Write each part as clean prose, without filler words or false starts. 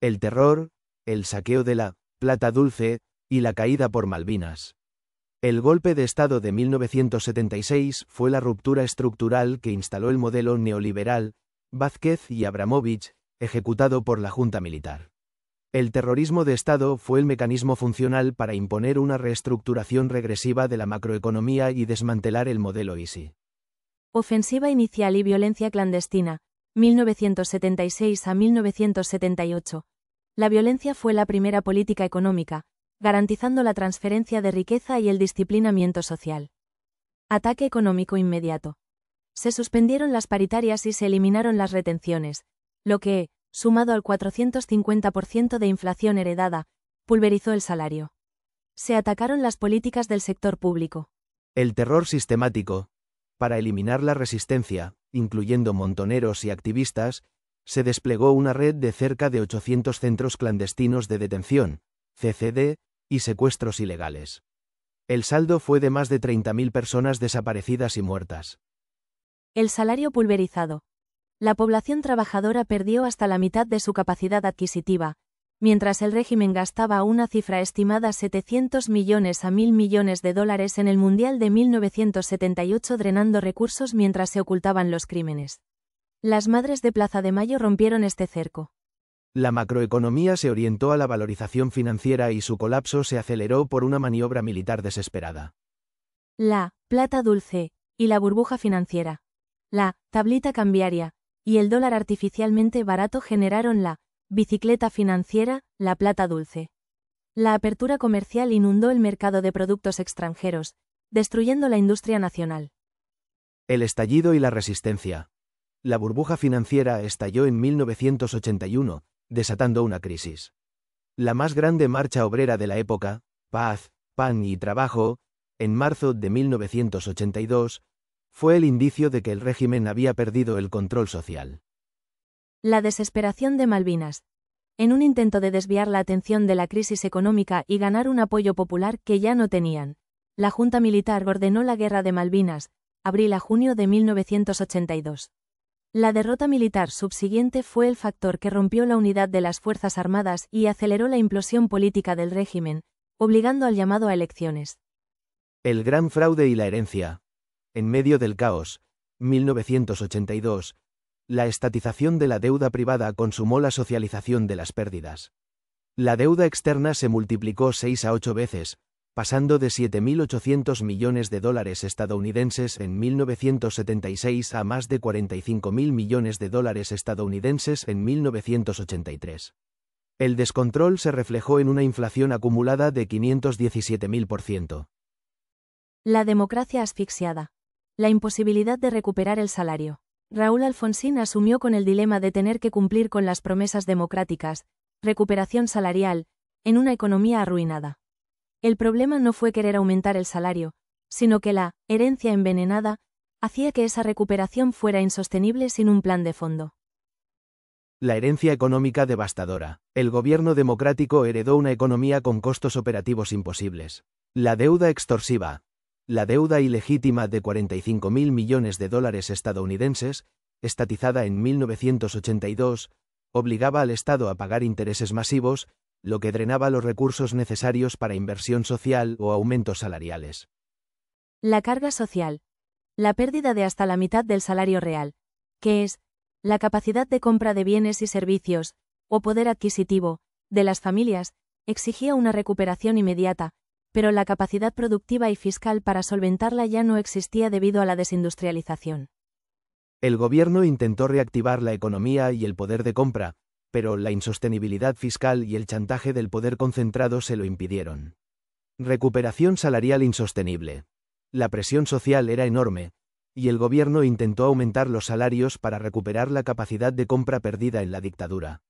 El terror, el saqueo de la plata dulce y la caída por Malvinas. El golpe de Estado de 1976 fue la ruptura estructural que instaló el modelo neoliberal, Vázquez y Abramovich, ejecutado por la Junta Militar. El terrorismo de Estado fue el mecanismo funcional para imponer una reestructuración regresiva de la macroeconomía y desmantelar el modelo ISI. Ofensiva inicial y violencia clandestina, 1976 a 1978. La violencia fue la primera política económica, garantizando la transferencia de riqueza y el disciplinamiento social. Ataque económico inmediato. Se suspendieron las paritarias y se eliminaron las retenciones, lo que, sumado al 450% de inflación heredada, pulverizó el salario. Se atacaron las políticas del sector público. El terror sistemático. Para eliminar la resistencia, incluyendo montoneros y activistas, se desplegó una red de cerca de 800 centros clandestinos de detención, CCD, y secuestros ilegales. El saldo fue de más de 30.000 personas desaparecidas y muertas. El salario pulverizado. La población trabajadora perdió hasta la mitad de su capacidad adquisitiva, mientras el régimen gastaba una cifra estimada 700 millones a 1.000 millones de dólares en el Mundial de 1978 drenando recursos mientras se ocultaban los crímenes. Las madres de Plaza de Mayo rompieron este cerco. La macroeconomía se orientó a la valorización financiera y su colapso se aceleró por una maniobra militar desesperada. La plata dulce y la burbuja financiera, la tablita cambiaria y el dólar artificialmente barato generaron la bicicleta financiera, la plata dulce. La apertura comercial inundó el mercado de productos extranjeros, destruyendo la industria nacional. El estallido y la resistencia. La burbuja financiera estalló en 1981, desatando una crisis. La más grande marcha obrera de la época, Paz, Pan y Trabajo, en marzo de 1982, fue el indicio de que el régimen había perdido el control social. La desesperación de Malvinas. En un intento de desviar la atención de la crisis económica y ganar un apoyo popular que ya no tenían, la Junta Militar ordenó la Guerra de Malvinas, abril a junio de 1982. La derrota militar subsiguiente fue el factor que rompió la unidad de las Fuerzas Armadas y aceleró la implosión política del régimen, obligando al llamado a elecciones. El gran fraude y la herencia. En medio del caos, 1982, la estatización de la deuda privada consumó la socialización de las pérdidas. La deuda externa se multiplicó 6 a 8 veces, pasando de 7.800 millones de dólares estadounidenses en 1976 a más de 45.000 millones de dólares estadounidenses en 1983. El descontrol se reflejó en una inflación acumulada de 517.000%. La democracia asfixiada. La imposibilidad de recuperar el salario. Raúl Alfonsín asumió con el dilema de tener que cumplir con las promesas democráticas, recuperación salarial, en una economía arruinada. El problema no fue querer aumentar el salario, sino que la herencia envenenada hacía que esa recuperación fuera insostenible sin un plan de fondo. La herencia económica devastadora. El gobierno democrático heredó una economía con costos operativos imposibles. La deuda extorsiva. La deuda ilegítima de 45.000 millones de dólares estadounidenses, estatizada en 1982, obligaba al Estado a pagar intereses masivos, lo que drenaba los recursos necesarios para inversión social o aumentos salariales. La carga social. La pérdida de hasta la mitad del salario real, que es la capacidad de compra de bienes y servicios, o poder adquisitivo, de las familias, exigía una recuperación inmediata, pero la capacidad productiva y fiscal para solventarla ya no existía debido a la desindustrialización. El gobierno intentó reactivar la economía y el poder de compra, pero la insostenibilidad fiscal y el chantaje del poder concentrado se lo impidieron. Recuperación salarial insostenible. La presión social era enorme, y el gobierno intentó aumentar los salarios para recuperar la capacidad de compra perdida en la dictadura.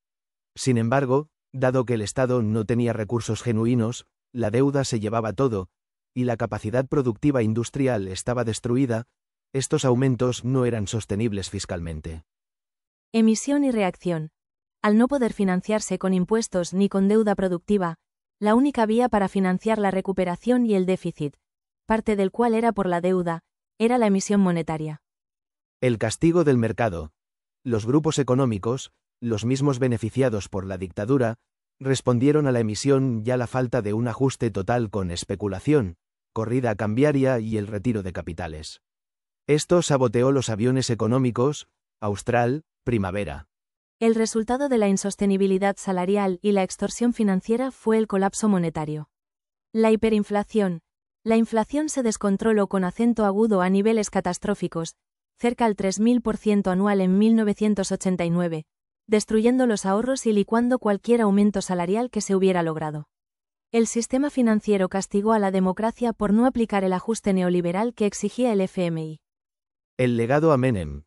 Sin embargo, dado que el Estado no tenía recursos genuinos, la deuda se llevaba todo, y la capacidad productiva industrial estaba destruida, estos aumentos no eran sostenibles fiscalmente. Emisión y reacción. Al no poder financiarse con impuestos ni con deuda productiva, la única vía para financiar la recuperación y el déficit, parte del cual era por la deuda, era la emisión monetaria. El castigo del mercado. Los grupos económicos, los mismos beneficiados por la dictadura, respondieron a la emisión y a la falta de un ajuste total con especulación, corrida cambiaria y el retiro de capitales. Esto saboteó los aviones económicos, Austral, Primavera. El resultado de la insostenibilidad salarial y la extorsión financiera fue el colapso monetario. La hiperinflación. La inflación se descontroló con acento agudo a niveles catastróficos, cerca al 3000% anual en 1989, destruyendo los ahorros y licuando cualquier aumento salarial que se hubiera logrado. El sistema financiero castigó a la democracia por no aplicar el ajuste neoliberal que exigía el FMI. El legado a Menem.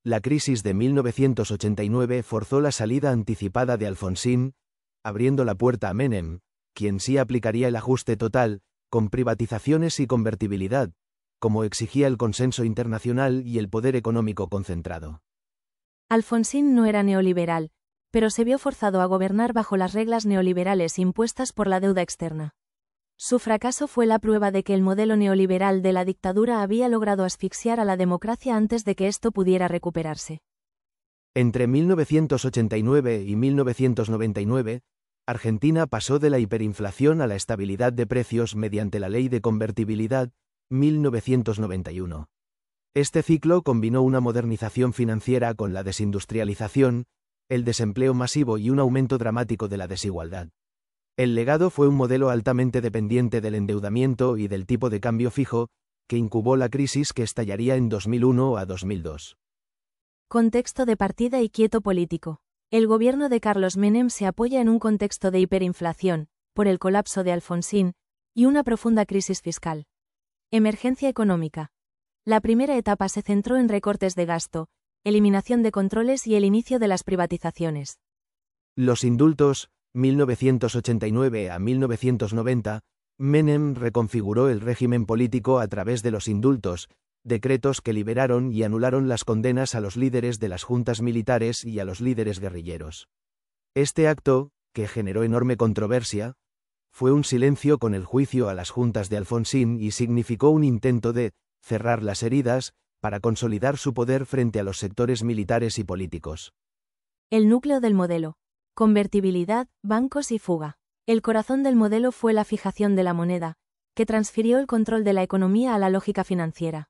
La crisis de 1989 forzó la salida anticipada de Alfonsín, abriendo la puerta a Menem, quien sí aplicaría el ajuste total, con privatizaciones y convertibilidad, como exigía el consenso internacional y el poder económico concentrado. Alfonsín no era neoliberal, pero se vio forzado a gobernar bajo las reglas neoliberales impuestas por la deuda externa. Su fracaso fue la prueba de que el modelo neoliberal de la dictadura había logrado asfixiar a la democracia antes de que esto pudiera recuperarse. Entre 1989 y 1999, Argentina pasó de la hiperinflación a la estabilidad de precios mediante la Ley de Convertibilidad, 1991. Este ciclo combinó una modernización financiera con la desindustrialización, el desempleo masivo y un aumento dramático de la desigualdad. El legado fue un modelo altamente dependiente del endeudamiento y del tipo de cambio fijo, que incubó la crisis que estallaría en 2001 a 2002. Contexto de partida y quieto político. El gobierno de Carlos Menem se apoya en un contexto de hiperinflación, por el colapso de Alfonsín, y una profunda crisis fiscal. Emergencia económica. La primera etapa se centró en recortes de gasto, eliminación de controles y el inicio de las privatizaciones. Los indultos, 1989 a 1990, Menem reconfiguró el régimen político a través de los indultos, decretos que liberaron y anularon las condenas a los líderes de las juntas militares y a los líderes guerrilleros. Este acto, que generó enorme controversia, fue un silencio con el juicio a las juntas de Alfonsín y significó un intento de cerrar las heridas para consolidar su poder frente a los sectores militares y políticos. El núcleo del modelo. Convertibilidad, bancos y fuga. El corazón del modelo fue la fijación de la moneda, que transfirió el control de la economía a la lógica financiera.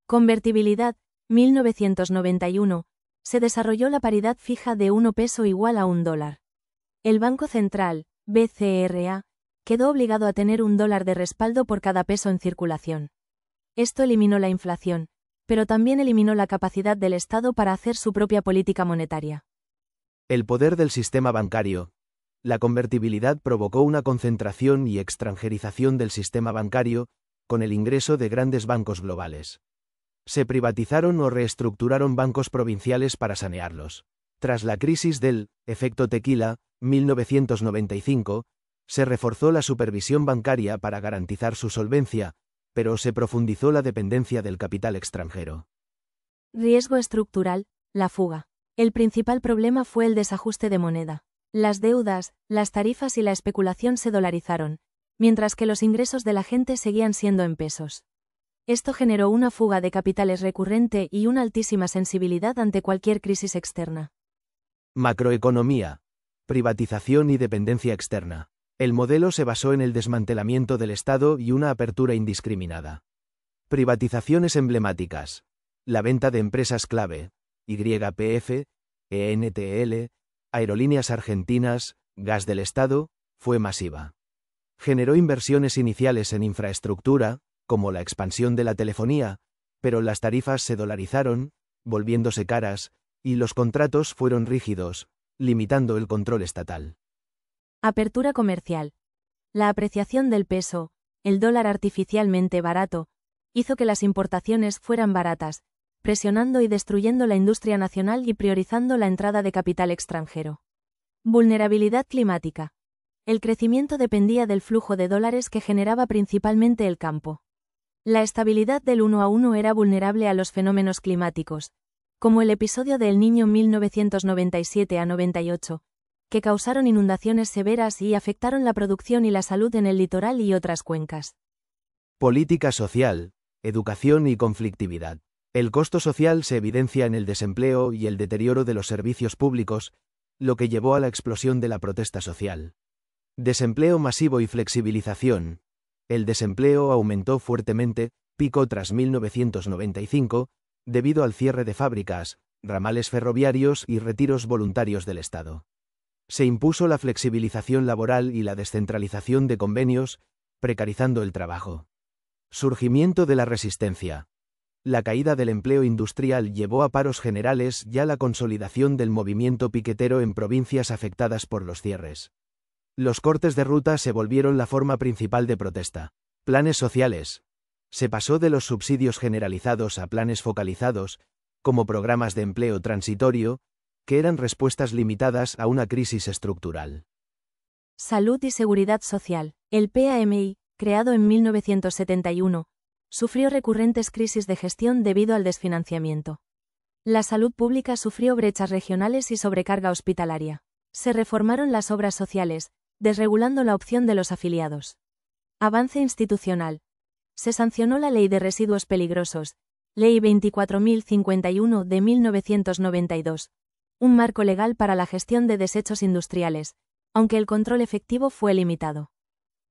Convertibilidad, 1991, se desarrolló la paridad fija de 1 peso igual a $1. El Banco Central, BCRA, quedó obligado a tener $1 de respaldo por cada peso en circulación. Esto eliminó la inflación, pero también eliminó la capacidad del Estado para hacer su propia política monetaria. El poder del sistema bancario. La convertibilidad provocó una concentración y extranjerización del sistema bancario, con el ingreso de grandes bancos globales. Se privatizaron o reestructuraron bancos provinciales para sanearlos. Tras la crisis del efecto tequila, 1995, se reforzó la supervisión bancaria para garantizar su solvencia, pero se profundizó la dependencia del capital extranjero. Riesgo estructural, la fuga. El principal problema fue el desajuste de moneda. Las deudas, las tarifas y la especulación se dolarizaron, mientras que los ingresos de la gente seguían siendo en pesos. Esto generó una fuga de capitales recurrente y una altísima sensibilidad ante cualquier crisis externa. Macroeconomía. Privatización y dependencia externa. El modelo se basó en el desmantelamiento del Estado y una apertura indiscriminada. Privatizaciones emblemáticas. La venta de empresas clave, YPF, ENTL, Aerolíneas Argentinas, Gas del Estado, fue masiva. Generó inversiones iniciales en infraestructura, como la expansión de la telefonía, pero las tarifas se dolarizaron, volviéndose caras, y los contratos fueron rígidos, limitando el control estatal. Apertura comercial. La apreciación del peso, el dólar artificialmente barato, hizo que las importaciones fueran baratas, presionando y destruyendo la industria nacional y priorizando la entrada de capital extranjero. Vulnerabilidad climática. El crecimiento dependía del flujo de dólares que generaba principalmente el campo. La estabilidad del 1 a 1 era vulnerable a los fenómenos climáticos, como el episodio de El Niño 1997 a 98, que causaron inundaciones severas y afectaron la producción y la salud en el litoral y otras cuencas. Política social, educación y conflictividad. El costo social se evidencia en el desempleo y el deterioro de los servicios públicos, lo que llevó a la explosión de la protesta social. Desempleo masivo y flexibilización. El desempleo aumentó fuertemente, pico tras 1995, debido al cierre de fábricas, ramales ferroviarios y retiros voluntarios del Estado. Se impuso la flexibilización laboral y la descentralización de convenios, precarizando el trabajo. Surgimiento de la resistencia. La caída del empleo industrial llevó a paros generales y a la consolidación del movimiento piquetero en provincias afectadas por los cierres. Los cortes de ruta se volvieron la forma principal de protesta. Planes sociales. Se pasó de los subsidios generalizados a planes focalizados, como programas de empleo transitorio, que eran respuestas limitadas a una crisis estructural. Salud y Seguridad Social. El PAMI, creado en 1971, sufrió recurrentes crisis de gestión debido al desfinanciamiento. La salud pública sufrió brechas regionales y sobrecarga hospitalaria. Se reformaron las obras sociales, desregulando la opción de los afiliados. Avance institucional. Se sancionó la Ley de Residuos Peligrosos, Ley 24.051 de 1992, un marco legal para la gestión de desechos industriales, aunque el control efectivo fue limitado.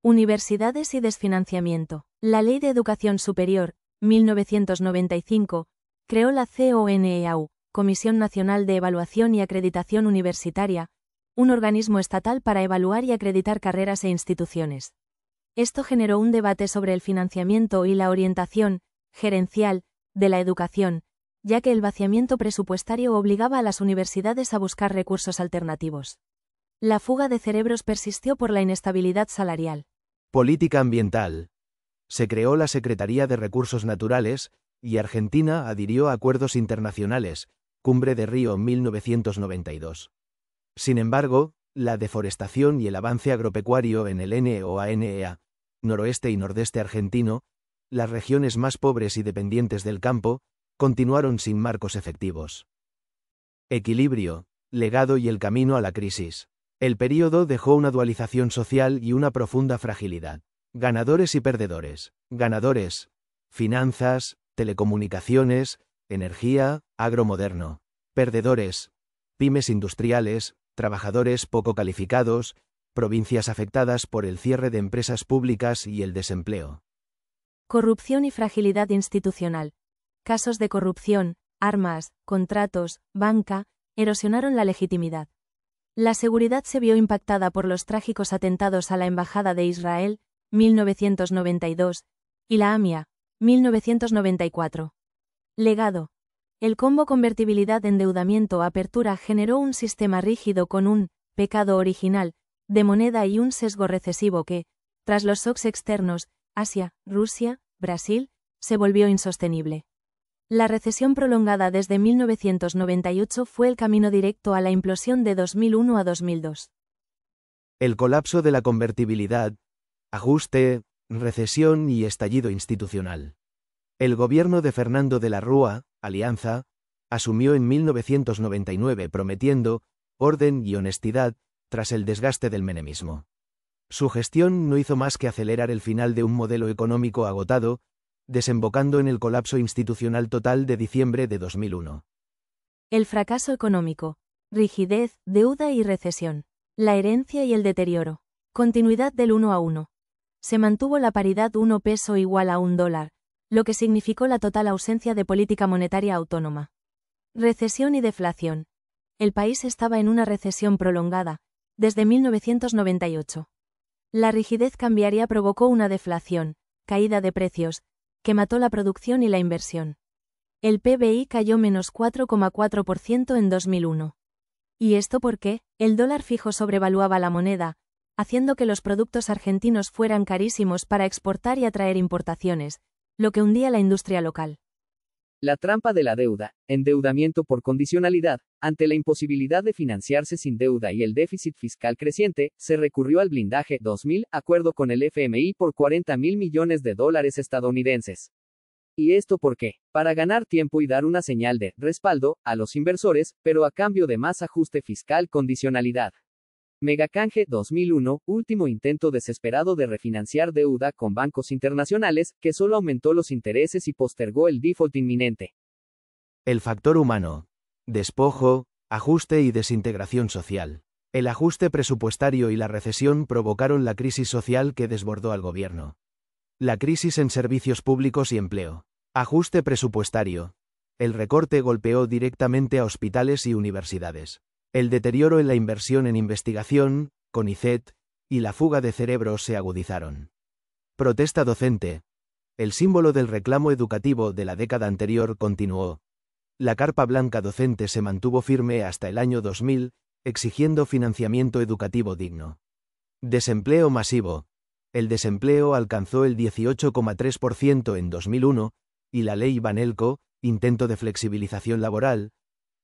Universidades y desfinanciamiento. La Ley de Educación Superior, 1995, creó la CONEAU, Comisión Nacional de Evaluación y Acreditación Universitaria, un organismo estatal para evaluar y acreditar carreras e instituciones. Esto generó un debate sobre el financiamiento y la orientación gerencial de la educación, ya que el vaciamiento presupuestario obligaba a las universidades a buscar recursos alternativos. La fuga de cerebros persistió por la inestabilidad salarial. Política ambiental. Se creó la Secretaría de Recursos Naturales, y Argentina adhirió a acuerdos internacionales, Cumbre de Río 1992. Sin embargo, la deforestación y el avance agropecuario en el NOANEA, noroeste y nordeste argentino, las regiones más pobres y dependientes del campo, continuaron sin marcos efectivos. Equilibrio, legado y el camino a la crisis. El período dejó una dualización social y una profunda fragilidad. Ganadores y perdedores. Ganadores: finanzas, telecomunicaciones, energía, agromoderno. Perdedores: pymes industriales, trabajadores poco calificados, provincias afectadas por el cierre de empresas públicas y el desempleo. Corrupción y fragilidad institucional. Casos de corrupción, armas, contratos, banca, erosionaron la legitimidad. La seguridad se vio impactada por los trágicos atentados a la Embajada de Israel, 1992, y la AMIA, 1994. Legado. El combo convertibilidad-endeudamiento-apertura generó un sistema rígido con un pecado original de moneda y un sesgo recesivo que, tras los shocks externos, Asia, Rusia, Brasil, se volvió insostenible. La recesión prolongada desde 1998 fue el camino directo a la implosión de 2001 a 2002. El colapso de la convertibilidad, ajuste, recesión y estallido institucional. El gobierno de Fernando de la Rúa, Alianza, asumió en 1999 prometiendo orden y honestidad tras el desgaste del menemismo. Su gestión no hizo más que acelerar el final de un modelo económico agotado, desembocando en el colapso institucional total de diciembre de 2001. El fracaso económico, rigidez, deuda y recesión. La herencia y el deterioro. Continuidad del 1 a 1. Se mantuvo la paridad 1 peso igual a $1, lo que significó la total ausencia de política monetaria autónoma. Recesión y deflación. El país estaba en una recesión prolongada, desde 1998. La rigidez cambiaria provocó una deflación, caída de precios, que mató la producción y la inversión. El PBI cayó menos 4,4% en 2001. ¿Y esto por qué? El dólar fijo sobrevaluaba la moneda, haciendo que los productos argentinos fueran carísimos para exportar y atraer importaciones, lo que hundía la industria local. La trampa de la deuda, endeudamiento por condicionalidad. Ante la imposibilidad de financiarse sin deuda y el déficit fiscal creciente, se recurrió al blindaje 2000, acuerdo con el FMI por $40.000 millones estadounidenses. ¿Y esto por qué? Para ganar tiempo y dar una señal de respaldo a los inversores, pero a cambio de más ajuste fiscal condicionalidad. Megacanje 2001, último intento desesperado de refinanciar deuda con bancos internacionales, que solo aumentó los intereses y postergó el default inminente. El factor humano. Despojo, Ajuste y desintegración social. El ajuste presupuestario y la recesión provocaron la crisis social que desbordó al gobierno. La crisis en servicios públicos y empleo. Ajuste presupuestario. El recorte golpeó directamente a hospitales y universidades. El deterioro en la inversión en investigación, CONICET, y la fuga de cerebros se agudizaron. Protesta docente. El símbolo del reclamo educativo de la década anterior continuó. La carpa blanca docente se mantuvo firme hasta el año 2000, exigiendo financiamiento educativo digno. Desempleo masivo. El desempleo alcanzó el 18,3% en 2001, y la ley Banelco, intento de flexibilización laboral,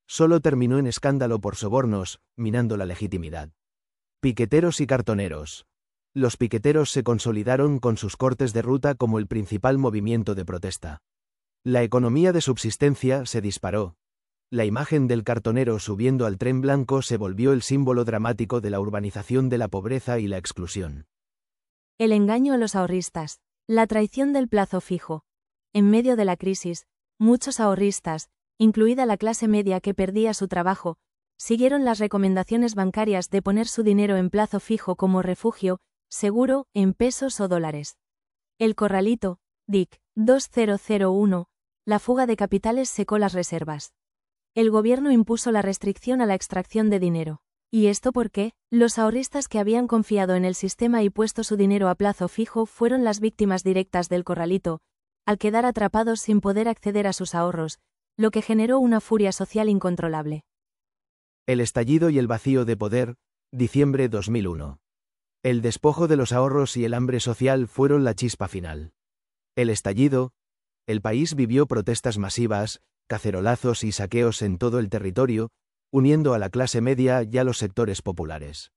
solo terminó en escándalo por sobornos, minando la legitimidad. Piqueteros y cartoneros. Los piqueteros se consolidaron con sus cortes de ruta como el principal movimiento de protesta. La economía de subsistencia se disparó. La imagen del cartonero subiendo al tren blanco se volvió el símbolo dramático de la urbanización de la pobreza y la exclusión. El engaño a los ahorristas. La traición del plazo fijo. En medio de la crisis, muchos ahorristas, incluida la clase media que perdía su trabajo, siguieron las recomendaciones bancarias de poner su dinero en plazo fijo como refugio, seguro, en pesos o dólares. El corralito, DIC 2001, la fuga de capitales secó las reservas. El gobierno impuso la restricción a la extracción de dinero. ¿Y esto por qué? Los ahorristas que habían confiado en el sistema y puesto su dinero a plazo fijo fueron las víctimas directas del corralito, al quedar atrapados sin poder acceder a sus ahorros, lo que generó una furia social incontrolable. El estallido y el vacío de poder, diciembre 2001. El despojo de los ahorros y el hambre social fueron la chispa final. El estallido. El país vivió protestas masivas, cacerolazos y saqueos en todo el territorio, uniendo a la clase media y a los sectores populares.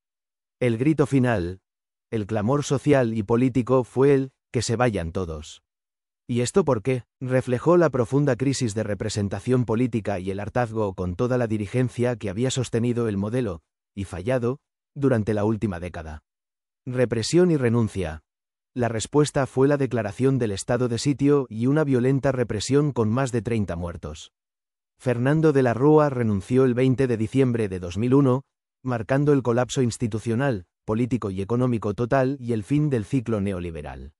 El grito final. El clamor social y político fue el «que se vayan todos». ¿Y esto por qué? Reflejó la profunda crisis de representación política y el hartazgo con toda la dirigencia que había sostenido el modelo, y fallado, durante la última década. Represión y renuncia. La respuesta fue la declaración del estado de sitio y una violenta represión con más de 30 muertos. Fernando de la Rúa renunció el 20 de diciembre de 2001, marcando el colapso institucional, político y económico total y el fin del ciclo neoliberal.